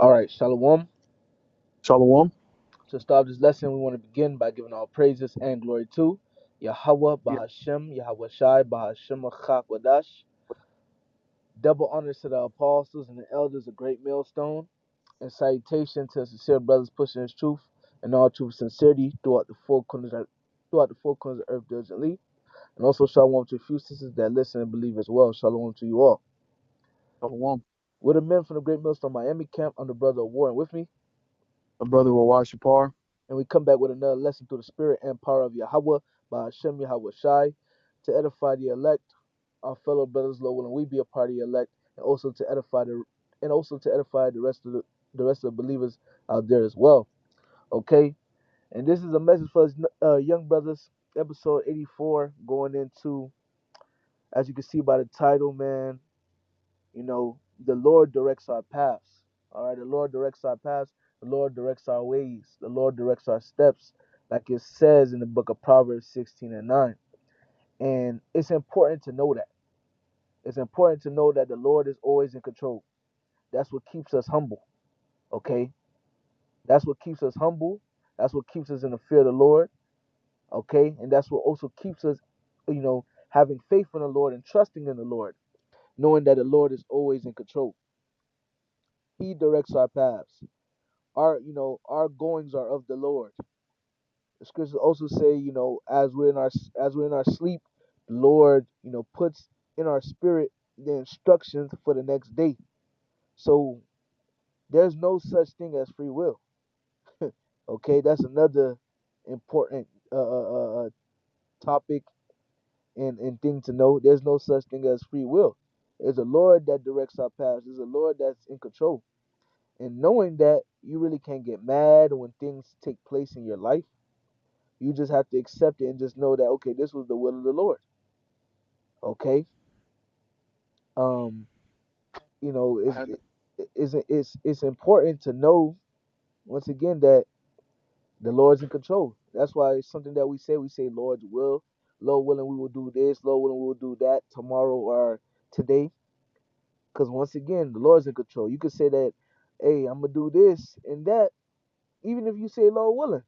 All right, Shalom. Shalom. To start this lesson, we want to begin by giving all praises and glory to Yahweh Yeah. Bahashem, Yahweh Shai Bahashem Wadash. Double honors to the apostles and the elders of Great Millstone, and salutation to sincere brothers pushing his truth and all truth and sincerity throughout the four corners of earth diligently. And also shalom to a few sisters that listen and believe as well. Shalom to you all. Shalom. We're the men from the Great Millstone Miami camp. I'm the brother of Warren with me. My brother will watch Shapar. And we come back with another lesson through the spirit and power of Yahweh by Hashem Yahweh Shai to edify the elect, our fellow brothers, Lord willing, we be a part of the elect, and also to edify the rest of the believers out there as well. Okay, and this is a message for us young brothers, episode 84, going into, as you can see by the title, man. The Lord directs our paths. All right, the Lord directs our paths. The Lord directs our ways. The Lord directs our steps, like it says in the book of Proverbs 16 and 9. And it's important to know that. It's important to know that the Lord is always in control. That's what keeps us humble. Okay, that's what keeps us humble. That's what keeps us in the fear of the Lord. Okay, and that's what also keeps us, having faith in the Lord and trusting in the Lord, knowing that the Lord is always in control. He directs our paths. Our goings are of the Lord. The scriptures also say, as we're in our sleep, the Lord, puts in our spirit the instructions for the next day. So there's no such thing as free will. Okay, that's another important topic and thing to know. There's no such thing as free will. It's a Lord that directs our paths. It's a Lord that's in control. And knowing that, you really can't get mad when things take place in your life. You just have to accept it and just know that, okay, this was the will of the Lord. Okay. Um, you know, I it's had it's important to know once again that the Lord's in control. That's why it's something that we say. We say, Lord's will. Lord willing, we will do this. Lord willing, we will do that tomorrow or today. Because once again, the Lord's in control. You could say that, hey, I'm gonna do this and that, even if you say Lord willing.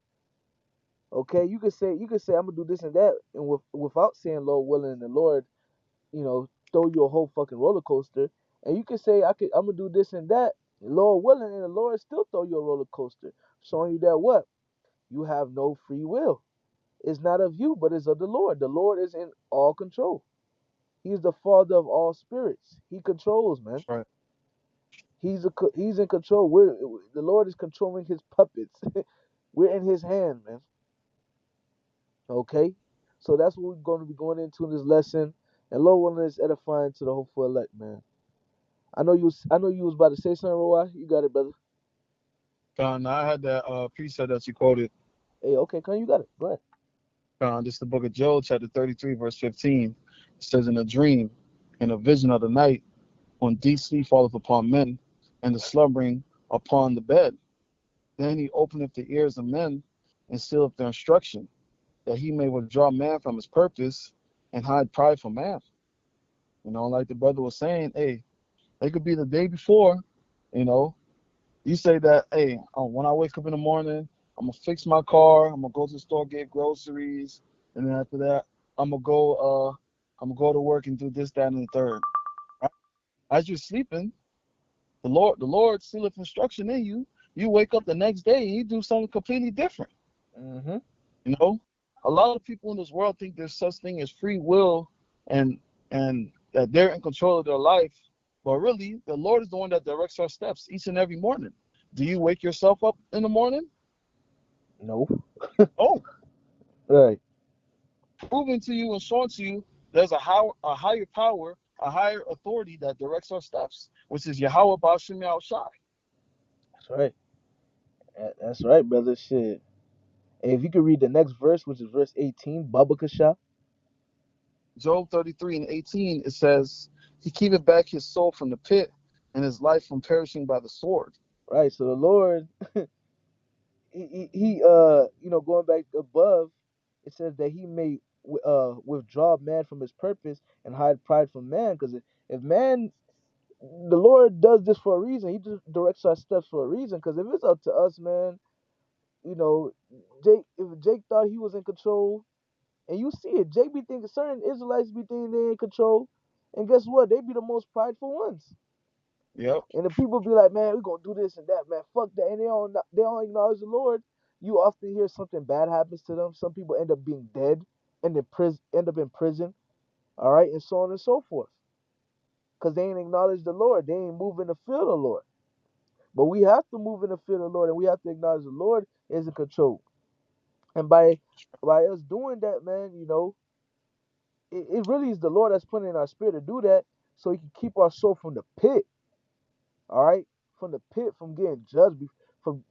Okay, you could say I'm gonna do this and that, and without saying Lord willing, and the Lord, throw you a whole fucking roller coaster, and you could say I'm gonna do this and that, Lord willing, and the Lord still throw you a roller coaster, showing you that what you have no free will. It's not of you, but it's of the Lord. The Lord is in all control. He's the Father of all spirits. He controls, man. that's right. He's in control. The Lord is controlling His puppets. We're in His hand, man. Okay, so that's what we're going to be going into in this lesson, and Lord willing, is edifying to the hopeful elect, man. I know you was about to say something, Roy. You got it, brother. Now I had that precept that you quoted. Hey, okay, Con, you got it. Go ahead. This is the book of Job, chapter 33, verse 15. It says, in a dream, in a vision of the night, when deep sleep falleth upon men, and the slumbering upon the bed, then he openeth the ears of men, and sealeth their instruction, that he may withdraw man from his purpose, and hide pride from man. Like the brother was saying, hey, it could be the day before, you know, you say that, hey, when I wake up in the morning, I'm gonna fix my car. I'm gonna go to the store, get groceries, and then after that, I'm gonna go. I'm gonna go to work and do this, that, and the third. Right? As you're sleeping, the Lord sealeth instruction in you. You wake up the next day and you do something completely different. Mm-hmm. You know, a lot of people in this world think there's such thing as free will, and that they're in control of their life. But really, the Lord is the one that directs our steps each and every morning. Do you wake yourself up in the morning? No. Oh, Right. proving to you and showing to you there's a higher power, a higher authority that directs our steps, which is Yahweh Bashim Shai. That's right. That's right, brother. Shit. Hey, if you could read the next verse, which is verse 18, Baba Kasha. Job 33 and 18, it says, he keepeth back his soul from the pit and his life from perishing by the sword. Right. So the Lord, going back above, it says that He may withdraw man from his purpose and hide pride from man. Because if man, The Lord does this for a reason. He just directs our steps for a reason. Because if it's up to us, man, you know, if Jake thought he was in control, and you see it, Jake be thinking certain Israelites be thinking they in control, and guess what? They be the most prideful ones. Yep. And the people be like, man, we gonna do this and that, man. Fuck that, and they don't acknowledge the Lord. You often hear something bad happens to them. Some people end up being dead and end up in prison. All right, and so on and so forth, because they ain't acknowledge the Lord. They ain't moving in the field of the Lord. But we have to move in the fear of the Lord, and we have to acknowledge the Lord is in control. And by us doing that, man, it really is the Lord that's putting in our spirit to do that, so He can keep our soul from the pit. All right, from the pit, from getting judged, from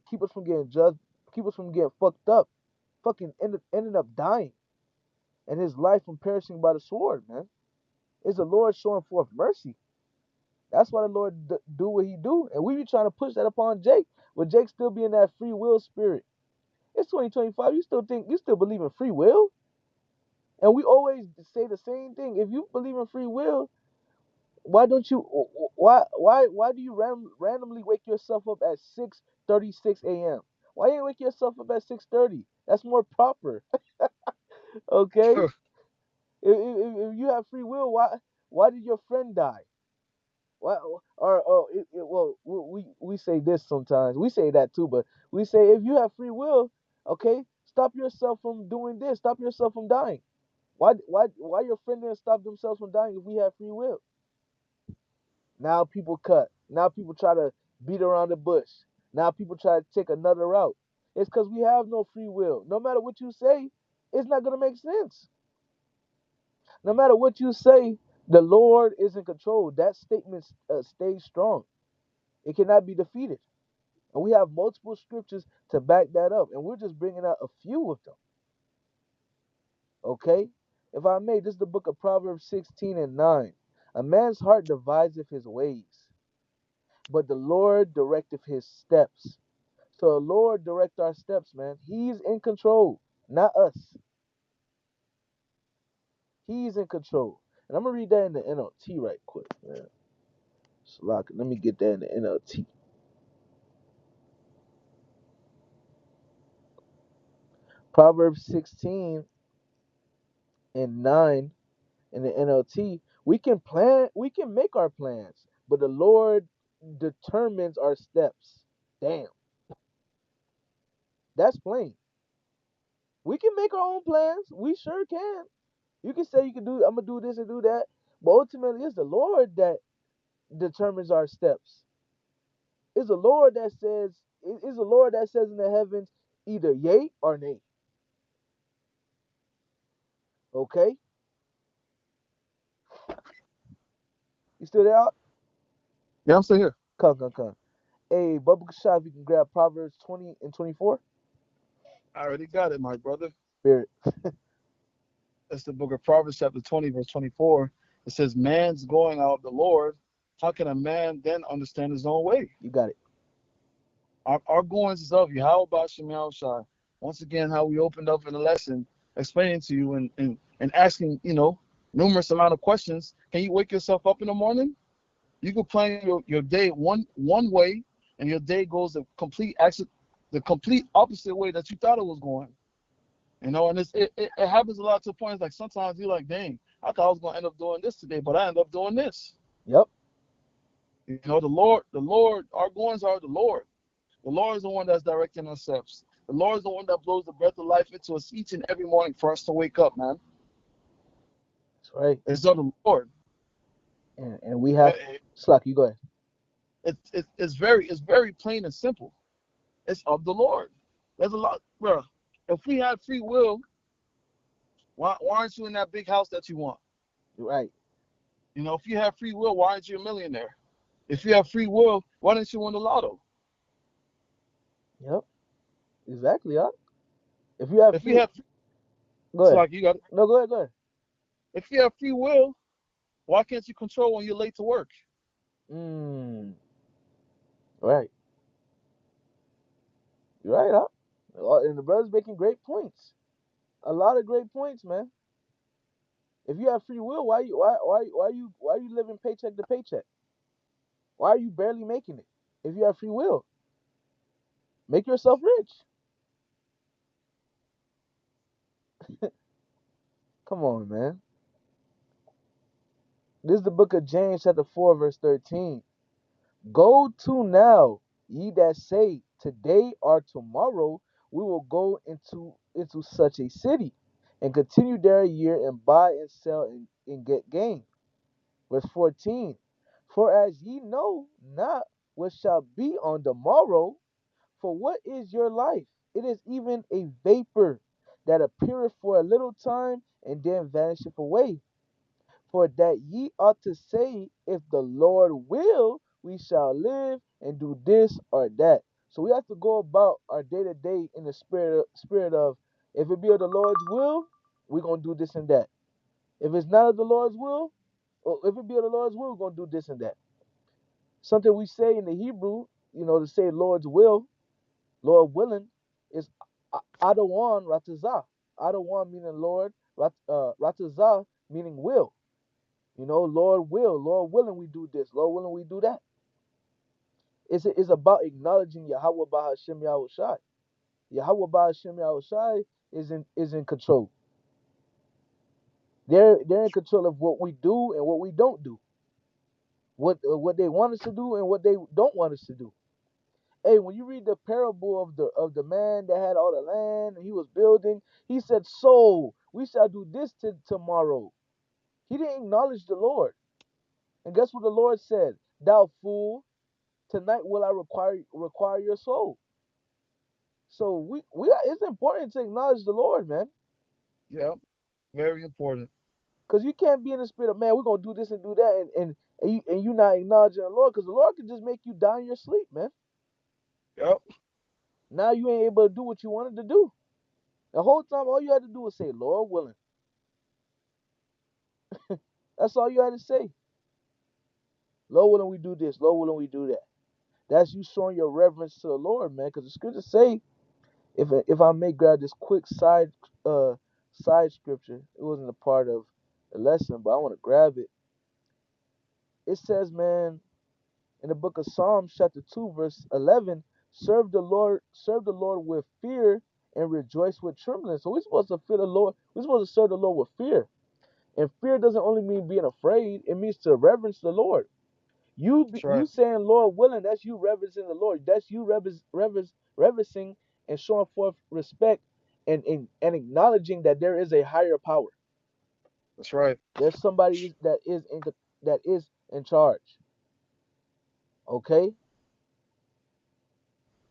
keep us from getting judged, keep us from getting fucked up, ending up dying, and His life from perishing by the sword, man. It's the Lord showing forth mercy. That's why the Lord do what He do, and we be trying to push that upon Jake, but Jake still be in that free will spirit. It's 2025. You still believe in free will, and we always say the same thing. If you believe in free will, why don't you? Why do you randomly wake yourself up at 6:36 a.m.? Why you ain't wake yourself up at 6:30? That's more proper. Okay. If you have free will, why did your friend die? Why, well, we say this sometimes. We say that too, but we say if you have free will, okay, stop yourself from doing this. Stop yourself from dying. Why your friend didn't stop themselves from dying if we have free will? Now people cut. Now people try to beat around the bush. Now people try to take another route. It's because we have no free will. No matter what you say, it's not gonna make sense. No matter what you say, the Lord is in control. That statement stays strong. It cannot be defeated. And we have multiple scriptures to back that up. And we're just bringing out a few of them. Okay? If I may, this is the book of Proverbs 16 and 9. A man's heart deviseth his ways, but the Lord directeth his steps. So the Lord direct our steps, man. He's in control, not us. He's in control. And I'm gonna read that in the NLT right quick, man. So let me get that in the NLT. Proverbs 16 and 9 in the NLT. We can make our plans, but the Lord determines our steps. Damn, that's plain. We can make our own plans. We sure can. You can say you can do. I'm gonna do this and do that, but ultimately, it's the Lord that determines our steps. It's the Lord that says. It's the Lord that says in the heavens either yay or nay. Okay, you still there? Yeah, I'm still here. Come. Hey, Bubba Shop, you can grab Proverbs 20 and 24. I already got it, my brother. Spirit, That's the book of Proverbs, chapter 20, verse 24. It says, man's going out of the Lord. How can a man then understand his own way? you got it. Our goings is of you. How about Shemal Shai? Once again, how we opened up in the lesson, explaining to you and asking, numerous amount of questions. Can you wake yourself up in the morning? You can plan your day one way, and your day goes the complete opposite way that you thought it was going. And it happens a lot to points like sometimes you're like, dang, I thought I was gonna end up doing this today, but I end up doing this. Yep, The Lord, our goings are the Lord. The Lord is the one that's directing our steps. The Lord is the one that blows the breath of life into us each and every morning for us to wake up, man. that's right. It's of the Lord. And we have Slack. You go ahead. It's very plain and simple. It's of the Lord. There's a lot, bro. If we had free will, why aren't you in that big house that you want? You're right. If you have free will, why aren't you a millionaire? If you have free will, why didn't you win the lotto? Yep, exactly. Huh? If you have If you free, have, go it's ahead. like you got. No, go ahead. Go ahead. If you have free will, why can't you control when you're late to work? Mm, right. You're right. Huh? And the brother's making great points. A lot of great points, man. If you have free will, why you living paycheck to paycheck? Why are you barely making it? If you have free will, make yourself rich. Come on, man. This is the book of James, chapter 4, verse 13. Go to now, ye that say, today or tomorrow we will go into such a city, and continue there a year, and buy and sell, and get gain. Verse 14. For as ye know not what shall be on the morrow, for what is your life? It is even a vapor that appeareth for a little time, and then vanisheth away. For that ye ought to say, if the Lord will, we shall live and do this or that. So we have to go about our day to day in the spirit of, if it be of the Lord's will, we're gonna do this and that. If it's not of the Lord's will, or if it be of the Lord's will, we're gonna do this and that. Something we say in the Hebrew, to say Lord's will, Lord willing, is Adawan Ratazah. Adawan meaning Lord, Ratazah meaning will. Lord will, Lord willing, we do this. Lord willing, we do that. It's about acknowledging Yahweh Bahashem Yahweh Shai. Yahweh Bahashem Yahweh Shai is in control. They're in control of what we do and what we don't do. What they want us to do and what they don't want us to do. Hey, when you read the parable of the man that had all the land and he was building, he said, "So we shall do this tomorrow." He didn't acknowledge the Lord, and guess what the Lord said? "Thou fool, tonight will I require your soul." So it's important to acknowledge the Lord, man, Yep. Very important. because you can't be in the spirit of, man, we're gonna do this and do that, and you not acknowledging the Lord, because the Lord can just make you die in your sleep, man. Yep. Now you ain't able to do what you wanted to do. The whole time, all you had to do was say, "Lord willing." That's all you had to say. "Lord willing, we do this. Lord willing, we do that." That's you showing your reverence to the Lord, man. Because the scriptures say, if I may grab this quick side scripture, it wasn't a part of the lesson, but I want to grab it. It says, man, in the book of Psalms, chapter 2, verse 11, serve the Lord with fear and rejoice with trembling. So we're supposed to fear the Lord. We're supposed to serve the Lord with fear. And fear doesn't only mean being afraid, it means to reverence the Lord. That's You right. saying Lord willing, that's you reverencing the Lord. That's you reverencing and showing forth respect, and acknowledging that there is a higher power. That's right. There's somebody that is in charge. Okay?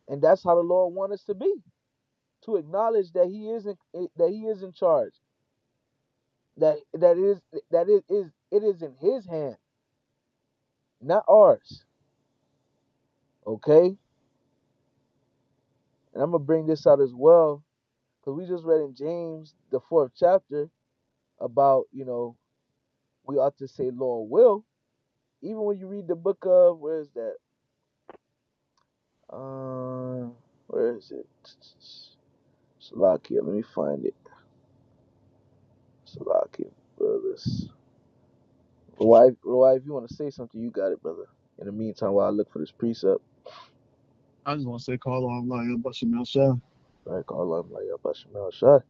And that's how the Lord wants us to be. To acknowledge that He is in charge. That it is in His hand, not ours. Okay? And I'm gonna bring this out as well, because we just read in James, the fourth chapter, about, we ought to say Lord will. Even when you read the book of, where is that? Where is it? Salakia, let me find it. Salakia, brothers. Roy, if you want to say something, you got it, brother. In the meantime, while I look for this precept, I just want to say call on like Bashim El Shah. right? Call out like Abashimel Shad.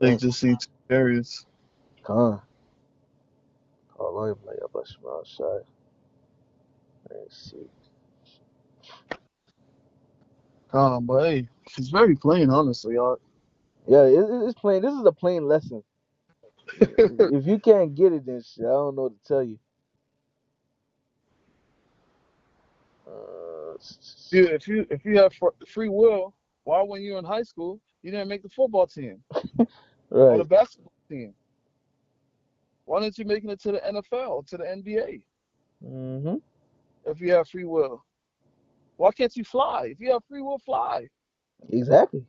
They So, just see two areas. Khan. Call out like Abashimel Shad. Let's see. But hey, it's very plain, honestly, y'all. Yeah, it's plain. This is a plain lesson. If you can't get it, then shit, I don't know what to tell you. Uh, If you have free will, why when you were in high school you didn't make the football team or the right. basketball team? Why didn't you make it to the NFL, to the NBA? Mm-hmm. If you have free will, why can't you fly? If you have free will, fly. Exactly.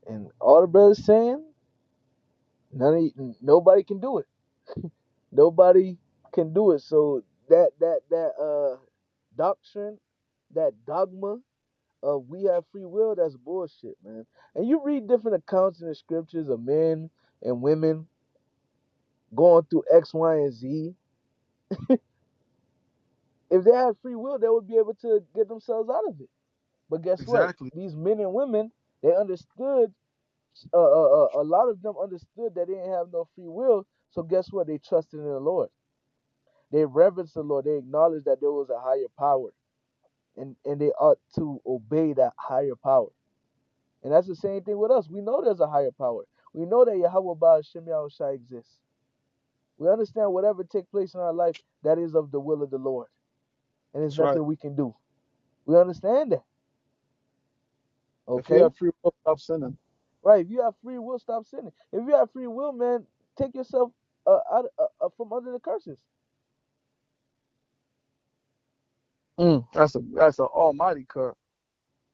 And all the brothers saying, nobody can do it. Nobody can do it. So that doctrine, that dogma of we have free will, that's bullshit, man. And you read different accounts in the scriptures of men. and women going through X, Y, and Z. If they had free will, they would be able to get themselves out of it. But guess what? Exactly. These men and women, they understood. A lot of them understood that they didn't have no free will. So guess what? They trusted in the Lord. They reverenced the Lord. They acknowledged that there was a higher power, and they ought to obey that higher power. And that's the same thing with us. We know there's a higher power. We know that Yahweh Ba'ashem Yahushai exists. We understand whatever takes place in our life, that is of the will of the Lord. And there's That's right. nothing we can do. We understand that. If you Okay? have free will, stop sinning. Right. If you have free will, stop sinning. If you have free will, man, take yourself out from under the curses. That's a almighty curse.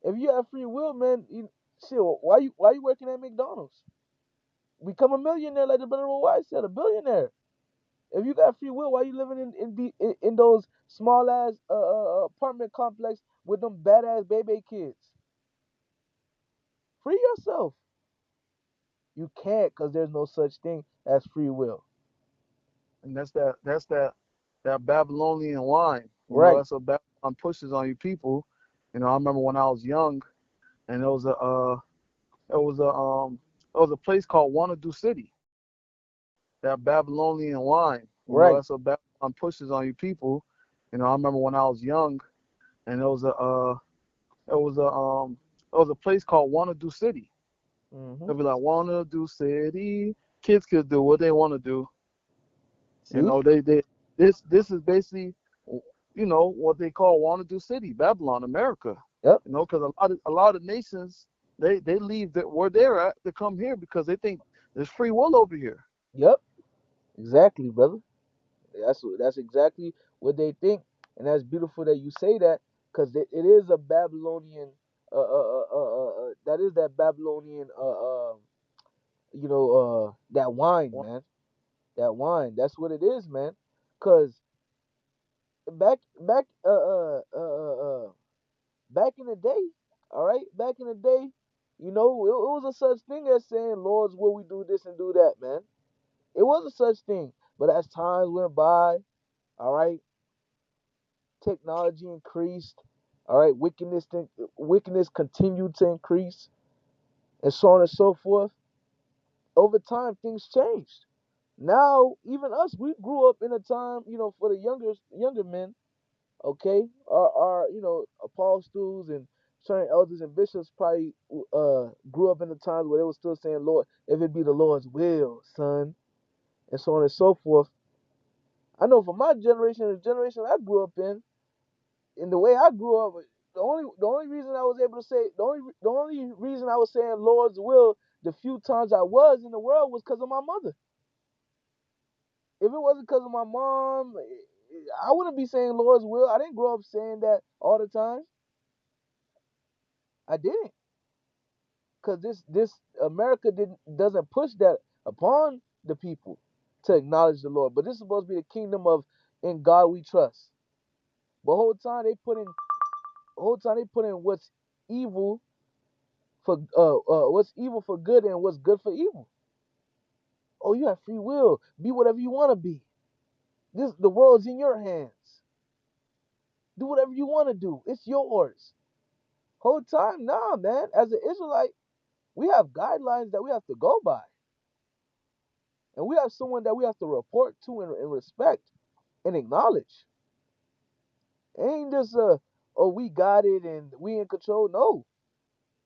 If you have free will, man, shit, why you working at McDonald's? Become a millionaire, like the brother White said, a billionaire. If you got free will, why you living in those small ass apartment complex with them badass baby kids? Free yourself. You can't, because there's no such thing as free will. And that's that Babylonian wine. Right. That's what Babylon pushes on you people. I remember when I was young, and it was a place called Wanadu City. That Babylonian wine. Right. That's what Babylon pushes on you people. I remember when I was young, and it was a place called Wanadu City. Hmm. They'll be like Wanadu City. Kids could do what they want to do. See? They this is basically what they call Wanadu City, Babylon, America. Yep. Because a lot of nations they leave where they're at to come here because they think there's free will over here. Yep. Exactly, brother. That's exactly what they think, and that's beautiful that you say that, because it is a Babylonian. That is that Babylonian. That wine, man. That wine. That's what it is, man. Cause back back in the day, all right, back in the day, it was a such thing as saying, "Lord's will we do this and do that," man. It was a such thing, but as times went by, all right, technology increased, all right, wickedness continued to increase, and so on and so forth. Over time, things changed. Now, even us, we grew up in a time, for the younger men, okay, our apostles and certain elders and bishops probably grew up in the times where they were still saying, "Lord, if it be the Lord's will, son," and so on and so forth. I know for my generation, the generation I grew up in the way I grew up, the only reason I was able to say the only reason I was saying Lord's will the few times I was in the world was because of my mother. If it wasn't because of my mom, I wouldn't be saying Lord's will. I didn't grow up saying that all the time. I didn't, because this America doesn't push that upon the people to acknowledge the Lord. But this is supposed to be the kingdom of in God we trust. But whole time they put in evil what's evil for good and what's good for evil. Oh, you have free will. Be whatever you want to be. The world's in your hands. Do whatever you want to do. It's yours. Whole time, nah, man. As an Israelite, we have guidelines that we have to go by, and we have someone that we have to report to and respect and acknowledge. It ain't just oh, we got it and we in control. No,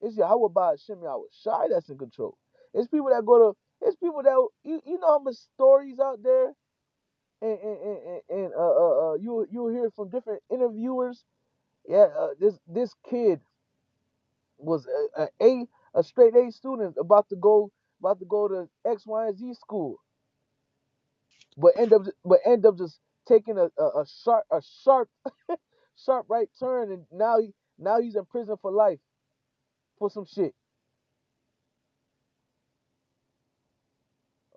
it's Yahweh by Hashem Yahweh Shai that's in control. It's people that go to. It's people that you know how much stories out there, and you hear from different interviewers. Yeah, this kid was a straight A student about to go to X, Y, and Z school, but end up just taking a sharp sharp right turn, and now he's in prison for life for some shit.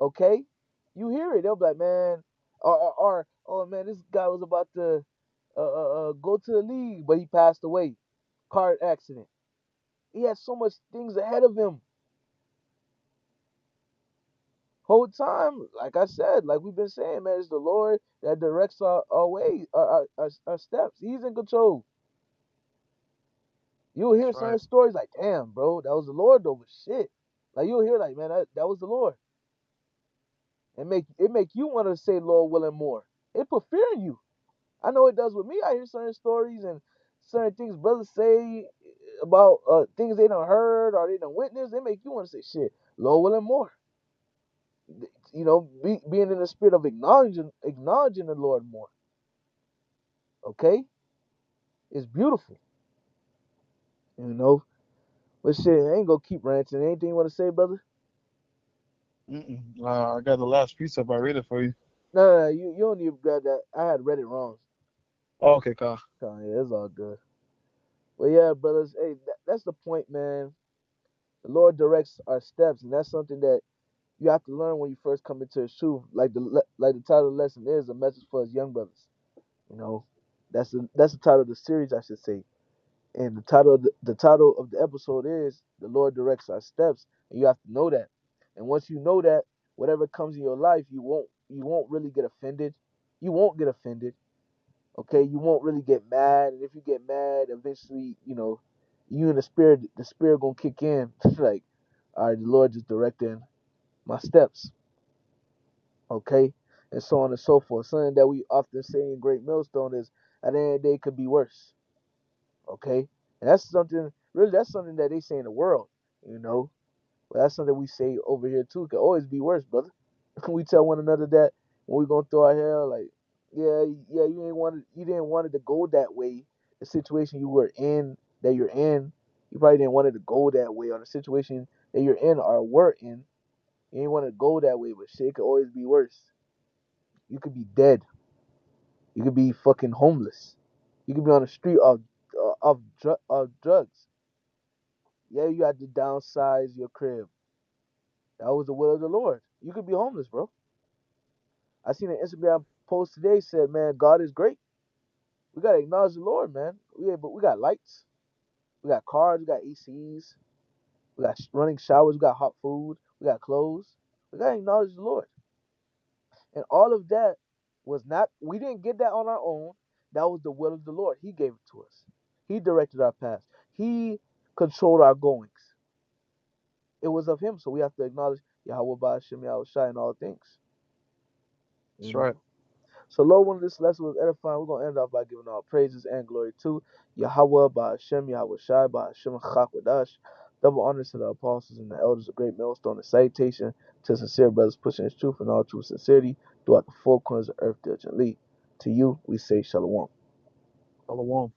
Okay, you hear it, they'll be like, man, or oh man, this guy was about to go to the league, but he passed away, car accident. He had so much things ahead of him. Whole time, like I said, like we've been saying, man, it's the Lord that directs our way, our steps. He's in control. You'll hear That's certain right. stories like, damn, bro, that was the Lord though, but shit. Like you'll hear like, man, that was the Lord. And make you want to say Lord willing more. It put fear in you. I know it does with me. I hear certain stories and certain things brothers say about things they done heard or they done witnessed. They make you want to say shit, Lord willing more. You know, being in the spirit of acknowledging the Lord more. Okay, it's beautiful. You know, but shit, I ain't gonna keep ranting. Anything you want to say, brother? I got the last precept. I read it for you. No, you don't need to grab that. I had read it wrong. Oh, okay, Kyle. Yeah, it's all good. But yeah, brothers, hey, that's the point, man. The Lord directs our steps, and that's something that you have to learn when you first come into His truth. Like the title of the lesson is a message for us young brothers. You know, that's the title of the series, I should say. And the title of the episode is "The Lord Directs Our Steps," and you have to know that. And once you know that, whatever comes in your life, you won't really get offended. You won't get offended. Okay, you won't really get mad. And if you get mad, eventually, you and the spirit gonna kick in. Like, all right, the Lord just directing my steps. Okay, and so on and so forth. Something that we often say in Great Millstone is, at the end of the day, it could be worse. Okay, and that's something that they say in the world, you know. But that's something we say over here too. It could always be worse, brother. We tell one another that when we gonna throw our hair, like, yeah, you didn't want it to go that way. The situation you were in, that you're in, you probably didn't want it to go that way, or the situation that you're in or were in, you didn't want it to go that way. But shit could always be worse. You could be dead. You could be fucking homeless. You could be on the street of drugs. Yeah, you had to downsize your crib. That was the will of the Lord. You could be homeless, bro. I seen an Instagram post today said, "Man, God is great. We gotta acknowledge the Lord, man. But we got lights, we got cars, we got ACs, we got running showers, we got hot food, we got clothes. We gotta acknowledge the Lord." And all of that was not. We didn't get that on our own. That was the will of the Lord. He gave it to us. He directed our paths. He controlled our goings. It was of Him, so we have to acknowledge Yahweh Ba'ashem Yahweh Shai in all things. You That's know. right. So, Lord, when this lesson was edifying, we're going to end off by giving all praises and glory to Yahweh, Ba'ashem, Yahweh Shai, Ba'ashem, Chakwadash. Double honors to the apostles and the elders of Great Millstone, and salutation to sincere brothers pushing His truth in all true sincerity throughout the four corners of earth diligently. To you, we say Shalom. Shalom.